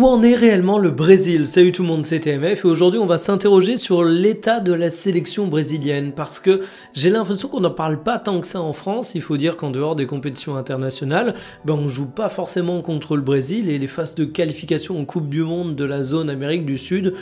Où en est réellement le Brésil? Salut tout le monde, c'est TMF et aujourd'hui on va s'interroger sur l'état de la sélection brésilienne parce que j'ai l'impression qu'on n'en parle pas tant que ça en France. Il faut dire qu'en dehors des compétitions internationales, on joue pas forcément contre le Brésil et les phases de qualification en Coupe du Monde de la zone Amérique du Sud,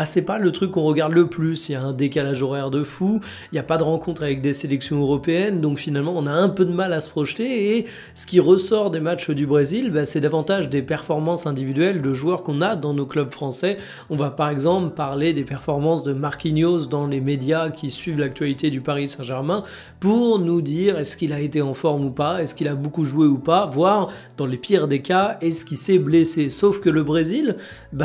c'est pas le truc qu'on regarde le plus. Il y a un décalage horaire de fou, il n'y a pas de rencontre avec des sélections européennes, donc finalement on a un peu de mal à se projeter et ce qui ressort des matchs du Brésil, c'est davantage des performances individuelles de joueurs qu'on a dans nos clubs français. On va par exemple parler des performances de Marquinhos dans les médias qui suivent l'actualité du Paris Saint-Germain pour nous dire est-ce qu'il a été en forme ou pas, est-ce qu'il a beaucoup joué ou pas, voire dans les pires des cas, est-ce qu'il s'est blessé. Sauf que le Brésil,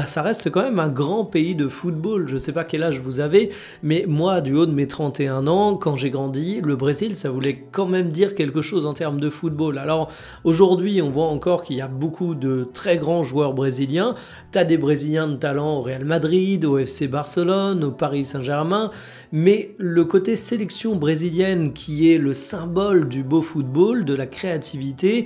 ça reste quand même un grand pays de football. Je sais pas quel âge vous avez, mais moi du haut de mes 31 ans, quand j'ai grandi, le Brésil ça voulait quand même dire quelque chose en termes de football. Alors aujourd'hui on voit encore qu'il y a beaucoup de très grands joueurs brésiliens. T'as des Brésiliens de talent au Real Madrid, au FC Barcelone, au Paris Saint-Germain, mais le côté sélection brésilienne qui est le symbole du beau football, de la créativité,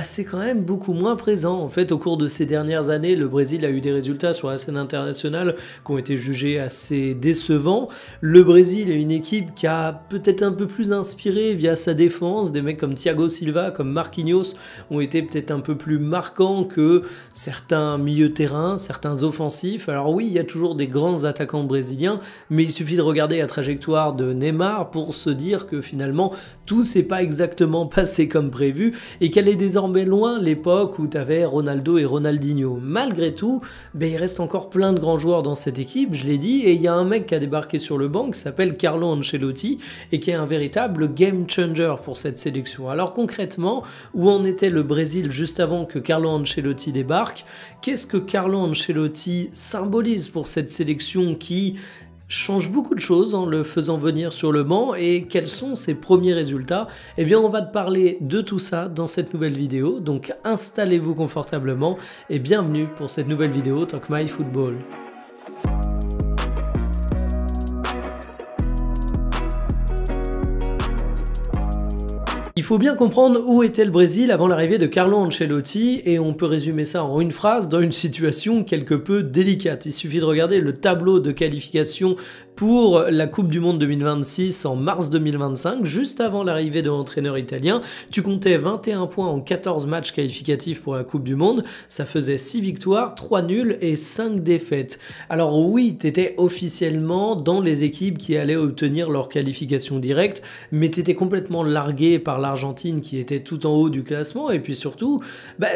c'est quand même beaucoup moins présent. En fait, au cours de ces dernières années, le Brésil a eu des résultats sur la scène internationale qui ont été jugés assez décevants. Le Brésil est une équipe qui a peut-être un peu plus inspiré via sa défense. Des mecs comme Thiago Silva, comme Marquinhos ont été peut-être un peu plus marquants que certains milieux de terrain, certains offensifs. Alors oui, il y a toujours des grands attaquants brésiliens, mais il suffit de regarder la trajectoire de Neymar pour se dire que finalement tout s'est pas exactement passé comme prévu et qu'elle est désormais loin l'époque où tu avais Ronaldo et Ronaldinho. Malgré tout, il reste encore plein de grands joueurs dans cette équipe, je l'ai dit, et il y a un mec qui a débarqué sur le banc qui s'appelle Carlo Ancelotti et qui est un véritable game changer pour cette sélection. Alors concrètement, où en était le Brésil juste avant que Carlo Ancelotti débarque? Qu'est-ce que Carlo Ancelotti symbolise pour cette sélection qui change beaucoup de choses en le faisant venir sur le banc et quels sont ses premiers résultats? Eh bien on va te parler de tout ça dans cette nouvelle vidéo, donc installez-vous confortablement et bienvenue pour cette nouvelle vidéo Talk My Football. Il faut bien comprendre où était le Brésil avant l'arrivée de Carlo Ancelotti et on peut résumer ça en une phrase dans une situation quelque peu délicate. Il suffit de regarder le tableau de qualification pour la Coupe du Monde 2026 en mars 2025, juste avant l'arrivée de l'entraîneur italien. Tu comptais 21 points en 14 matchs qualificatifs pour la Coupe du Monde, ça faisait 6 victoires, 3 nuls et 5 défaites. Alors oui, tu étais officiellement dans les équipes qui allaient obtenir leur qualification directe, mais tu étais complètement largué par l'Argentine qui était tout en haut du classement et puis surtout,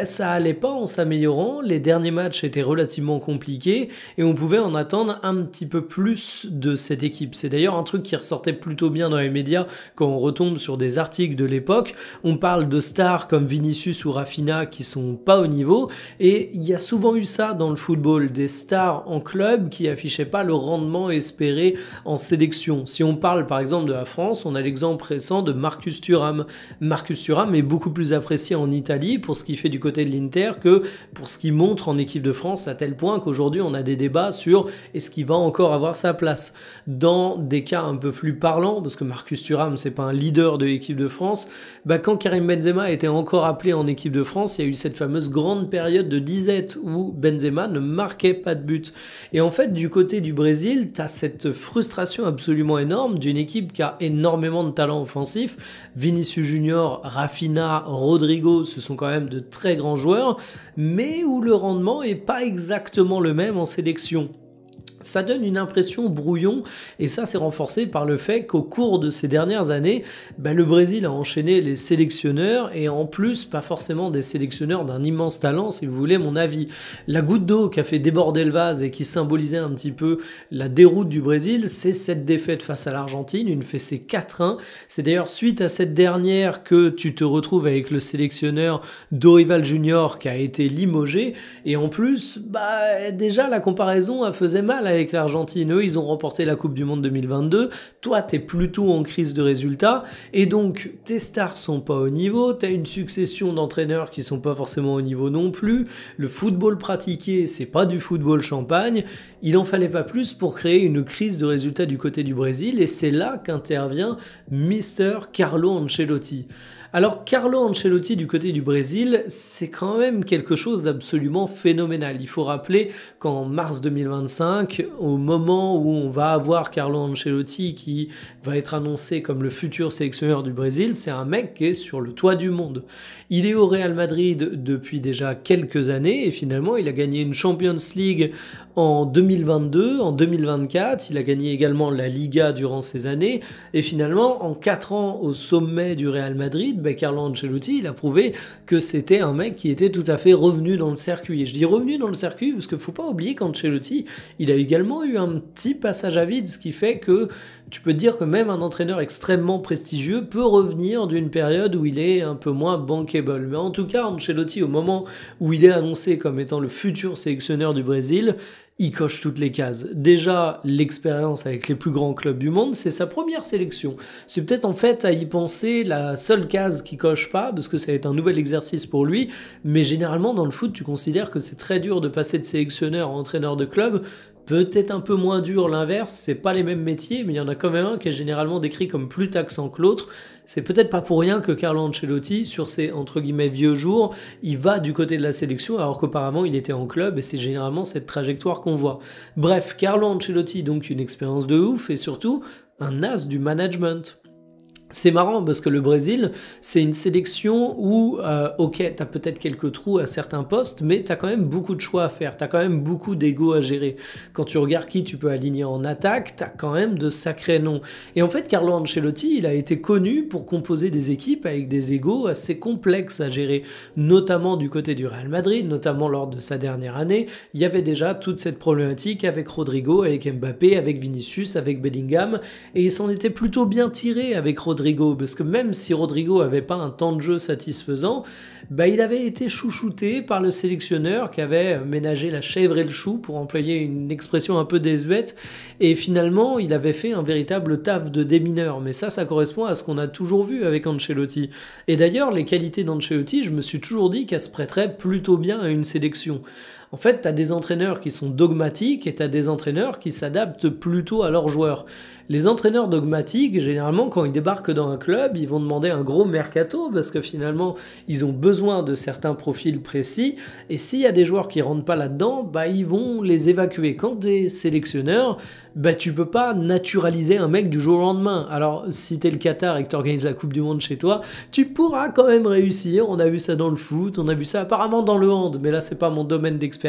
ça allait pas en s'améliorant, les derniers matchs étaient relativement compliqués et on pouvait en attendre un petit peu plus de cette équipe. C'est d'ailleurs un truc qui ressortait plutôt bien dans les médias quand on retombe sur des articles de l'époque. On parle de stars comme Vinicius ou Rafinha qui sont pas au niveau et il y a souvent eu ça dans le football, des stars en club qui affichaient pas le rendement espéré en sélection. Si on parle par exemple de la France, on a l'exemple récent de Marcus Thuram. Marcus Thuram est beaucoup plus apprécié en Italie pour ce qu'il fait du côté de l'Inter que pour ce qu'il montre en équipe de France, à tel point qu'aujourd'hui on a des débats sur est-ce qu'il va encore avoir sa place. Dans des cas un peu plus parlants, parce que Marcus Thuram c'est pas un leader de l'équipe de France, quand Karim Benzema était encore appelé en équipe de France, il y a eu cette fameuse grande période de disette où Benzema ne marquait pas de but. Et en fait du côté du Brésil, tu as cette frustration absolument énorme d'une équipe qui a énormément de talent offensif. Vinicius Junior, Rafinha, Rodrigo, ce sont quand même de très grands joueurs, mais où le rendement est pas exactement le même en sélection. Ça donne une impression brouillon et ça c'est renforcé par le fait qu'au cours de ces dernières années, le Brésil a enchaîné les sélectionneurs et en plus pas forcément des sélectionneurs d'un immense talent si vous voulez mon avis. La goutte d'eau qui a fait déborder le vase et qui symbolisait un petit peu la déroute du Brésil, c'est cette défaite face à l'Argentine, une fessée 4-1. C'est d'ailleurs suite à cette dernière que tu te retrouves avec le sélectionneur Dorival Junior qui a été limogé et en plus déjà la comparaison faisait mal avec l'Argentine. Eux, ils ont remporté la Coupe du Monde 2022. Toi, t'es plutôt en crise de résultats. Et donc, tes stars sont pas au niveau. T'as une succession d'entraîneurs qui sont pas forcément au niveau non plus. Le football pratiqué, c'est pas du football champagne. Il en fallait pas plus pour créer une crise de résultats du côté du Brésil. Et c'est là qu'intervient Mister Carlo Ancelotti. Alors Carlo Ancelotti du côté du Brésil, c'est quand même quelque chose d'absolument phénoménal. Il faut rappeler qu'en mars 2025, au moment où on va avoir Carlo Ancelotti qui va être annoncé comme le futur sélectionneur du Brésil, c'est un mec qui est sur le toit du monde. Il est au Real Madrid depuis déjà quelques années et finalement il a gagné une Champions League en 2022, en 2024, il a gagné également la Liga durant ces années et finalement en 4 ans au sommet du Real Madrid, Carlo Ancelotti il a prouvé que c'était un mec qui était tout à fait revenu dans le circuit. Et je dis revenu dans le circuit parce qu'il ne faut pas oublier qu'Ancelotti il a également eu un petit passage à vide, ce qui fait que tu peux te dire que même un entraîneur extrêmement prestigieux peut revenir d'une période où il est un peu moins bankable. Mais en tout cas, Ancelotti, au moment où il est annoncé comme étant le futur sélectionneur du Brésil, il coche toutes les cases. Déjà, l'expérience avec les plus grands clubs du monde, c'est sa première sélection. C'est peut-être en fait à y penser la seule case qui coche pas, parce que ça va être un nouvel exercice pour lui, mais généralement dans le foot, tu considères que c'est très dur de passer de sélectionneur à entraîneur de club. Peut-être un peu moins dur l'inverse, c'est pas les mêmes métiers, mais il y en a quand même un qui est généralement décrit comme plus taxant que l'autre. C'est peut-être pas pour rien que Carlo Ancelotti, sur ses entre guillemets vieux jours, il va du côté de la sélection alors qu'auparavant il était en club et c'est généralement cette trajectoire qu'on voit. Bref, Carlo Ancelotti donc une expérience de ouf et surtout un as du management. C'est marrant parce que le Brésil, c'est une sélection où, ok, t'as peut-être quelques trous à certains postes, mais t'as quand même beaucoup de choix à faire, t'as quand même beaucoup d'ego à gérer. Quand tu regardes qui tu peux aligner en attaque, t'as quand même de sacrés noms. Et en fait, Carlo Ancelotti, il a été connu pour composer des équipes avec des égos assez complexes à gérer, notamment du côté du Real Madrid, notamment lors de sa dernière année. Il y avait déjà toute cette problématique avec Rodrigo, avec Mbappé, avec Vinicius, avec Bellingham, et il s'en était plutôt bien tiré avec Rodrigo, parce que même si Rodrigo avait pas un temps de jeu satisfaisant, il avait été chouchouté par le sélectionneur qui avait ménagé la chèvre et le chou, pour employer une expression un peu désuète, et finalement il avait fait un véritable taf de démineur, mais ça correspond à ce qu'on a toujours vu avec Ancelotti. Et d'ailleurs, les qualités d'Ancelotti, je me suis toujours dit qu'elles se prêteraient plutôt bien à une sélection. En fait, tu as des entraîneurs qui sont dogmatiques et tu as des entraîneurs qui s'adaptent plutôt à leurs joueurs. Les entraîneurs dogmatiques, généralement, quand ils débarquent dans un club, ils vont demander un gros mercato parce que finalement, ils ont besoin de certains profils précis. Et s'il y a des joueurs qui rentrent pas là-dedans, ils vont les évacuer. Quand tu es sélectionneur, tu peux pas naturaliser un mec du jour au lendemain. Alors, si tu es le Qatar et que tu organises la Coupe du Monde chez toi, tu pourras quand même réussir. On a vu ça dans le foot, on a vu ça apparemment dans le hand, mais là, c'est pas mon domaine d'expertise.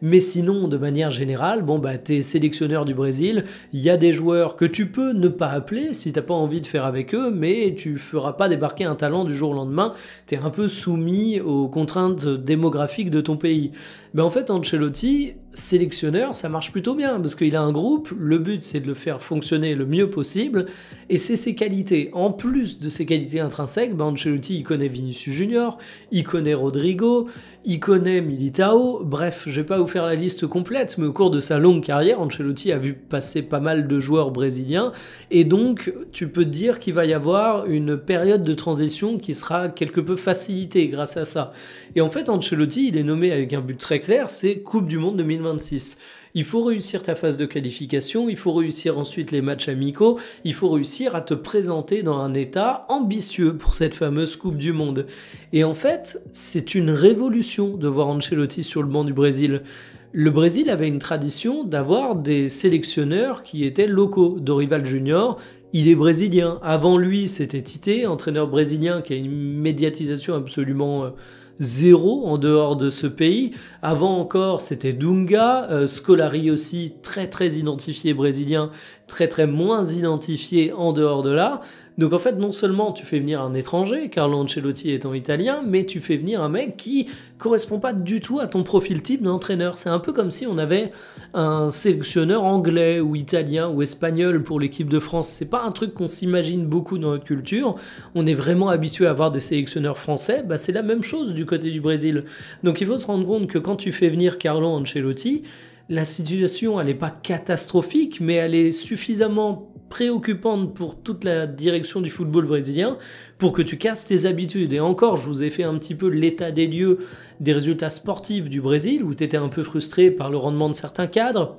Mais sinon, de manière générale, tu es sélectionneur du Brésil, il y a des joueurs que tu peux ne pas appeler si t'as pas envie de faire avec eux, mais tu feras pas débarquer un talent du jour au lendemain, t'es un peu soumis aux contraintes démographiques de ton pays. En fait, Ancelotti, sélectionneur, ça marche plutôt bien, parce qu'il a un groupe, le but c'est de le faire fonctionner le mieux possible, et c'est ses qualités. En plus de ses qualités intrinsèques, Ancelotti, il connaît Vinicius Junior, il connaît Rodrigo, il connaît Militao, bref, je vais pas vous faire la liste complète, mais au cours de sa longue carrière, Ancelotti a vu passer pas mal de joueurs brésiliens, et donc tu peux te dire qu'il va y avoir une période de transition qui sera quelque peu facilitée grâce à ça. Et en fait, Ancelotti, il est nommé avec un but très clair, c'est Coupe du Monde 2026. Il faut réussir ta phase de qualification, il faut réussir ensuite les matchs amicaux, il faut réussir à te présenter dans un état ambitieux pour cette fameuse Coupe du Monde. Et en fait, c'est une révolution de voir Ancelotti sur le banc du Brésil. Le Brésil avait une tradition d'avoir des sélectionneurs qui étaient locaux. Dorival Junior, il est brésilien. Avant lui, c'était Tite, entraîneur brésilien qui a une médiatisation absolument zéro en dehors de ce pays. Avant encore, c'était Dunga, Scolari aussi, très très identifié brésilien, très très moins identifié en dehors de là. Donc en fait, non seulement tu fais venir un étranger, Carlo Ancelotti étant italien, mais tu fais venir un mec qui correspond pas du tout à ton profil type d'entraîneur. C'est un peu comme si on avait un sélectionneur anglais ou italien ou espagnol pour l'équipe de France. C'est pas un truc qu'on s'imagine beaucoup dans notre culture. On est vraiment habitué à avoir des sélectionneurs français. C'est la même chose du côté du Brésil. Donc il faut se rendre compte que quand tu fais venir Carlo Ancelotti, la situation, elle n'est pas catastrophique, mais elle est suffisamment préoccupante pour toute la direction du football brésilien pour que tu casses tes habitudes. Et encore, je vous ai fait un petit peu l'état des lieux des résultats sportifs du Brésil, où tu étais un peu frustré par le rendement de certains cadres.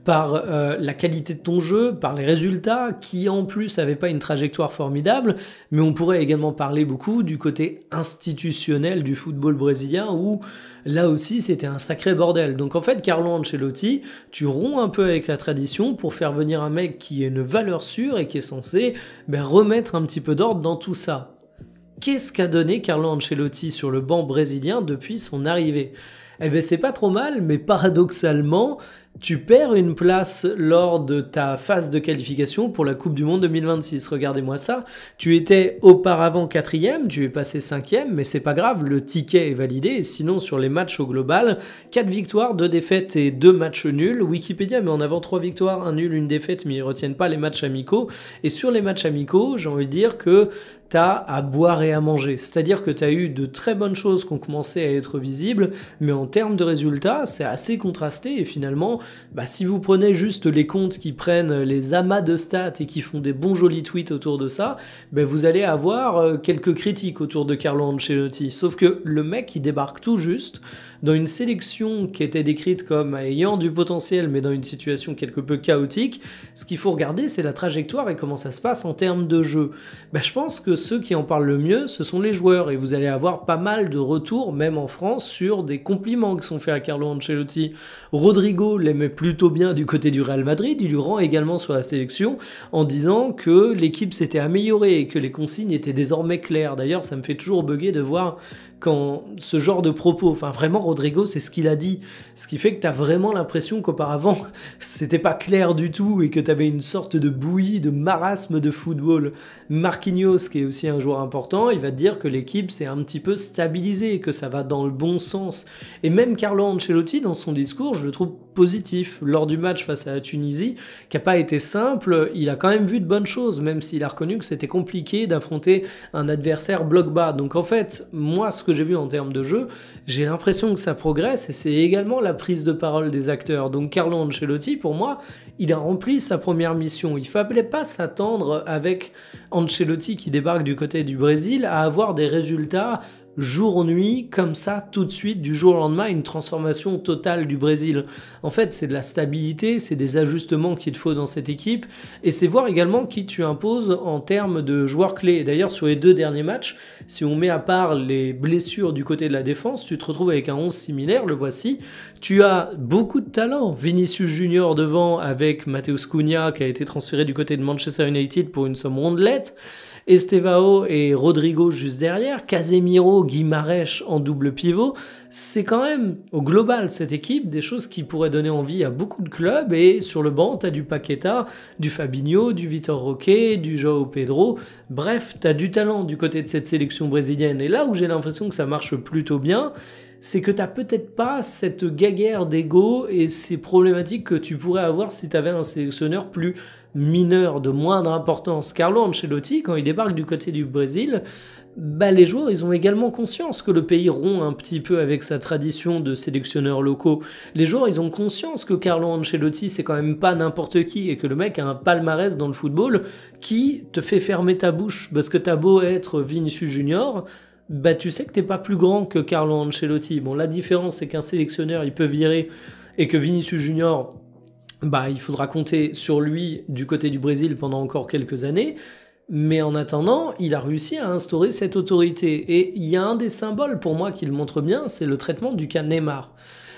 par la qualité de ton jeu, par les résultats, qui en plus n'avaient pas une trajectoire formidable, mais on pourrait également parler beaucoup du côté institutionnel du football brésilien, où là aussi c'était un sacré bordel. Donc en fait, Carlo Ancelotti, tu romps un peu avec la tradition pour faire venir un mec qui est une valeur sûre et qui est censé remettre un petit peu d'ordre dans tout ça. Qu'est-ce qu'a donné Carlo Ancelotti sur le banc brésilien depuis son arrivée ? Eh bien, c'est pas trop mal, mais paradoxalement, tu perds une place lors de ta phase de qualification pour la Coupe du Monde 2026. Regardez-moi ça. Tu étais auparavant 4e, tu es passé 5e, mais c'est pas grave, le ticket est validé. Et sinon, sur les matchs au global, 4 victoires, 2 défaites et 2 matchs nuls. Wikipédia met en avant 3 victoires, 1 nul, 1 défaite, mais ils retiennent pas les matchs amicaux. Et sur les matchs amicaux, j'ai envie de dire que t'as à boire et à manger. C'est-à-dire que t'as eu de très bonnes choses qui ont commencé à être visibles, mais en termes de résultats, c'est assez contrasté. Et finalement, si vous prenez juste les comptes qui prennent les amas de stats et qui font des bons jolis tweets autour de ça, vous allez avoir quelques critiques autour de Carlo Ancelotti. Sauf que le mec, il débarque tout juste dans une sélection qui était décrite comme ayant du potentiel, mais dans une situation quelque peu chaotique. Ce qu'il faut regarder, c'est la trajectoire et comment ça se passe en termes de jeu. Je pense que ceux qui en parlent le mieux, ce sont les joueurs, et vous allez avoir pas mal de retours, même en France, sur des compliments qui sont faits à Carlo Ancelotti. Rodrigo l'aimait plutôt bien du côté du Real Madrid, il lui rend également sur la sélection en disant que l'équipe s'était améliorée et que les consignes étaient désormais claires. D'ailleurs, ça me fait toujours bugger de voir quand ce genre de propos, vraiment Rodrigo, c'est ce qu'il a dit, ce qui fait que t'as vraiment l'impression qu'auparavant c'était pas clair du tout et que t'avais une sorte de bouillie, de marasme de football. Marquinhos, qui est aussi un joueur important, il va te dire que l'équipe s'est un petit peu stabilisée, que ça va dans le bon sens. Et même Carlo Ancelotti, dans son discours, je le trouve positif. Lors du match face à la Tunisie, qui n'a pas été simple, il a quand même vu de bonnes choses, même s'il a reconnu que c'était compliqué d'affronter un adversaire bloc bas. Donc en fait, moi, ce que j'ai vu en termes de jeu, j'ai l'impression que ça progresse, et c'est également la prise de parole des acteurs. Donc Carlo Ancelotti, pour moi, il a rempli sa première mission. Il ne fallait pas s'attendre avec Ancelotti qui débarque du côté du Brésil à avoir des résultats jour-nuit, comme ça, tout de suite, du jour au lendemain, une transformation totale du Brésil. En fait, c'est de la stabilité, c'est des ajustements qu'il te faut dans cette équipe, et c'est voir également qui tu imposes en termes de joueurs clés. D'ailleurs, sur les 2 derniers matchs, si on met à part les blessures du côté de la défense, tu te retrouves avec un 11 similaire, le voici. Tu as beaucoup de talent. Vinicius Junior devant avec Matheus Cunha, qui a été transféré du côté de Manchester United pour une somme rondelette. Estevao et Rodrigo juste derrière, Casemiro, Guimarães en double pivot, c'est quand même, au global, cette équipe, des choses qui pourraient donner envie à beaucoup de clubs, et sur le banc, t'as du Paqueta, du Fabinho, du Vitor Roque, du João Pedro, bref, t'as du talent du côté de cette sélection brésilienne, et là où j'ai l'impression que ça marche plutôt bien, c'est que t'as peut-être pas cette guéguerre d'ego et ces problématiques que tu pourrais avoir si t'avais un sélectionneur plus mineur, de moindre importance. Carlo Ancelotti, quand il débarque du côté du Brésil, les joueurs, ils ont également conscience que le pays rompt un petit peu avec sa tradition de sélectionneurs locaux. Les joueurs, ils ont conscience que Carlo Ancelotti, c'est quand même pas n'importe qui, et que le mec a un palmarès dans le football qui te fait fermer ta bouche, parce que t'as beau être Vinicius Junior, tu sais que t'es pas plus grand que Carlo Ancelotti. Bon, la différence, c'est qu'un sélectionneur, il peut virer, et que Vinicius Junior, il faudra compter sur lui du côté du Brésil pendant encore quelques années. Mais en attendant, il a réussi à instaurer cette autorité. Et il y a un des symboles pour moi qui le montre bien, c'est le traitement du cas Neymar.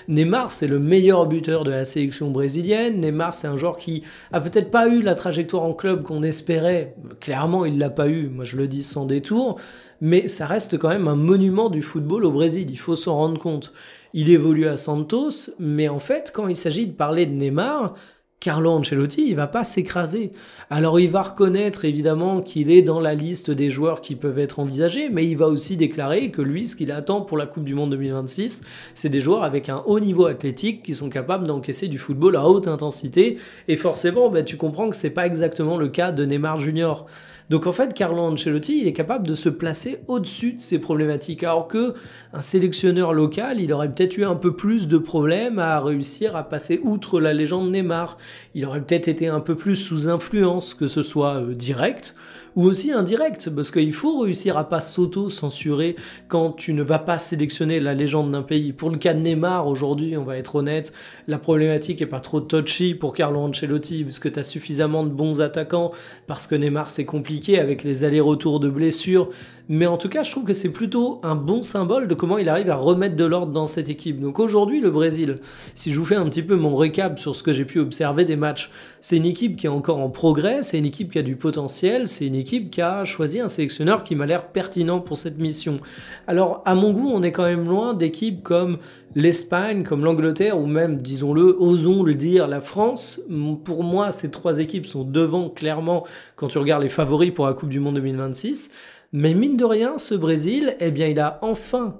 Neymar, c'est le meilleur buteur de la sélection brésilienne. Neymar, c'est un joueur qui a peut-être pas eu la trajectoire en club qu'on espérait. Clairement, il l'a pas eu, moi je le dis sans détour. Mais ça reste quand même un monument du football au Brésil, il faut s'en rendre compte. Il évolue à Santos, mais en fait, quand il s'agit de parler de Neymar, Carlo Ancelotti, il va pas s'écraser. Alors il va reconnaître évidemment qu'il est dans la liste des joueurs qui peuvent être envisagés, mais il va aussi déclarer que lui, ce qu'il attend pour la Coupe du Monde 2026, c'est des joueurs avec un haut niveau athlétique qui sont capables d'encaisser du football à haute intensité. Et forcément, tu comprends que c'est pas exactement le cas de Neymar Junior. Donc en fait, Carlo Ancelotti, il est capable de se placer au-dessus de ces problématiques, alors que un sélectionneur local, il aurait peut-être eu un peu plus de problèmes à réussir à passer outre la légende Neymar. Il aurait peut-être été un peu plus sous influence, que ce soit direct ou aussi indirect, parce qu'il faut réussir à pas s'auto-censurer quand tu ne vas pas sélectionner la légende d'un pays. Pour le cas de Neymar, aujourd'hui, on va être honnête, la problématique est pas trop touchy pour Carlo Ancelotti, parce que tu as suffisamment de bons attaquants, parce que Neymar c'est compliqué avec les allers-retours de blessures, mais en tout cas je trouve que c'est plutôt un bon symbole de comment il arrive à remettre de l'ordre dans cette équipe. Donc aujourd'hui le Brésil, si je vous fais un petit peu mon récap sur ce que j'ai pu observer des matchs, c'est une équipe qui est encore en progrès, c'est une équipe qui a du potentiel, c'est une équipe qui a choisi un sélectionneur qui m'a l'air pertinent pour cette mission. Alors à mon goût on est quand même loin d'équipes comme l'Espagne, comme l'Angleterre ou même, disons-le, osons le dire, la France. Pour moi ces trois équipes sont devant clairement quand tu regardes les favoris pour la Coupe du Monde 2026. Mais mine de rien, ce Brésil, eh bien, il a enfin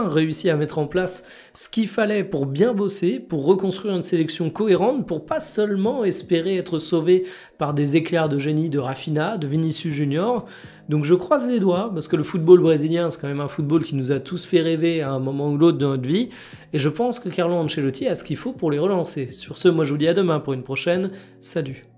réussi à mettre en place ce qu'il fallait pour bien bosser, pour reconstruire une sélection cohérente, pour pas seulement espérer être sauvé par des éclairs de génie de Rafinha, de Vinicius Junior. Donc je croise les doigts, parce que le football brésilien, c'est quand même un football qui nous a tous fait rêver à un moment ou l'autre de notre vie, et je pense que Carlo Ancelotti a ce qu'il faut pour les relancer. Sur ce, moi je vous dis à demain pour une prochaine. Salut!